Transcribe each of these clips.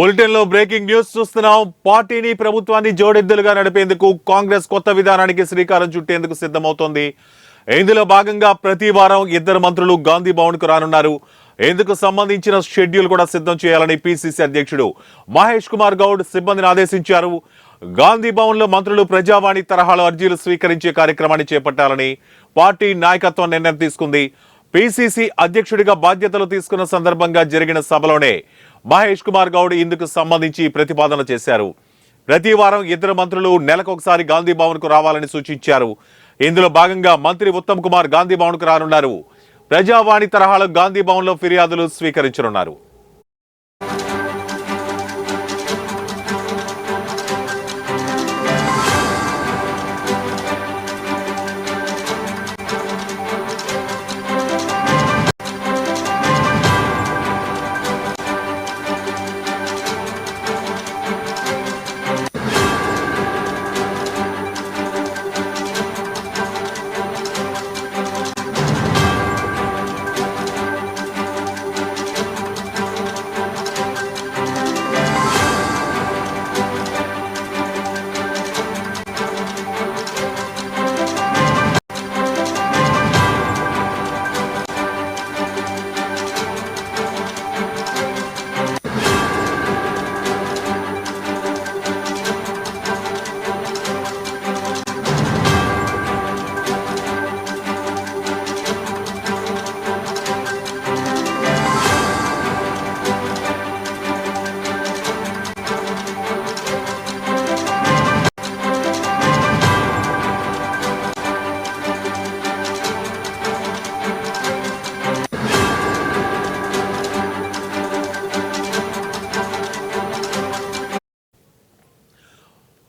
Bulletin లో breaking news చూస్తున్నాం. పార్టీని ప్రభుత్వాన్ని జోడెద్దులుగా నడిపేందుకు కాంగ్రెస్ కొత్త విధానానికి శ్రీకారం చుట్టేందుకు సిద్ధమవుతోంది. ఇందులో భాగంగా ప్రతి వారం ఇద్దరు మంత్రులు గాంధీ భవన్ కు రానున్నారు. ఇందుకు సంబంధించిన షెడ్యూల్ కూడా సిద్ధం చేయాలని పిసిసి అధ్యక్షుడు మహేష్ కుమార్ గౌడ్ సిబ్బందిని ఆదేశించారు. గాంధీ భవన్ లో మంత్రులు ప్రజావాణి తరహాలో అర్జీలు స్వీకరించే కార్యక్రమాన్ని చేపట్టాలని పార్టీ నాయకత్వం నిర్ణయం తీసుకుంది. పిసిసి అధ్యక్షుడిగా బాధ్యతలు తీసుకున్న సందర్భంగా జరిగిన సభలోనే మహేష్ కుమార్ గౌడ్ ఇందుకు సంబంధించి ప్రతిపాదన చేశారు. ప్రతి వారం ఇద్దరు మంత్రులు నెలకొకసారి గాంధీ భవన్ కు రావాలని సూచించారు. ఇందులో భాగంగా మంత్రి ఉత్తమ్ కుమార్ గాంధీ భవన్ కు రానున్నారు. ప్రజావాణి తరహాలో గాంధీ భవన్ లో ఫిర్యాదులు స్వీకరించనున్నారు.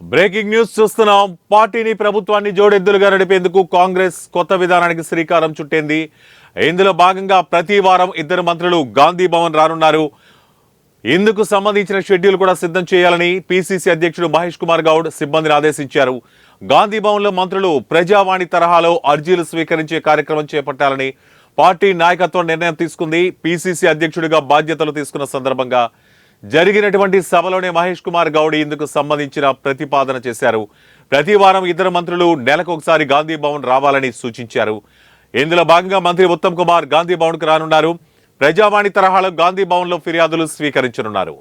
బ్రేకింగ్ న్యూస్ చూస్తున్నాం. పార్టీని ప్రభుత్వాన్ని జోడెద్దులుగా నడిపేందుకు కాంగ్రెస్ కొత్త విధానానికి శ్రీకారం చుట్టింది. ఇందులో భాగంగా ప్రతి వారం ఇద్దరు మంత్రులు గాంధీ భవన్ రానున్నారు. ఇందుకు సంబంధించిన షెడ్యూల్ కూడా సిద్ధం చేయాలని పిసిసి అధ్యక్షుడు మహేష్ కుమార్ గౌడ్ సిబ్బందిని ఆదేశించారు. గాంధీ భవన్ లో మంత్రులు ప్రజావాణి తరహాలో అర్జీలు స్వీకరించే కార్యక్రమం చేపట్టాలని పార్టీ నాయకత్వం నిర్ణయం తీసుకుంది. పిసిసి అధ్యక్షుడిగా బాధ్యతలు తీసుకున్న సందర్భంగా జరిగినటువంటి సభలోనే మహేష్ కుమార్ గౌడ్ ఇందుకు సంబంధించిన ప్రతిపాదన చేశారు. ప్రతి వారం ఇద్దరు మంత్రులు నెలకు ఒకసారి గాంధీ భవన్ రావాలని సూచించారు. ఇందులో భాగంగా మంత్రి ఉత్తమ్ కుమార్ గాంధీ భవన్ కు రానున్నారు. ప్రజావాణి తరహాలో గాంధీ భవన్ లో ఫిర్యాదులు స్వీకరించనున్నారు.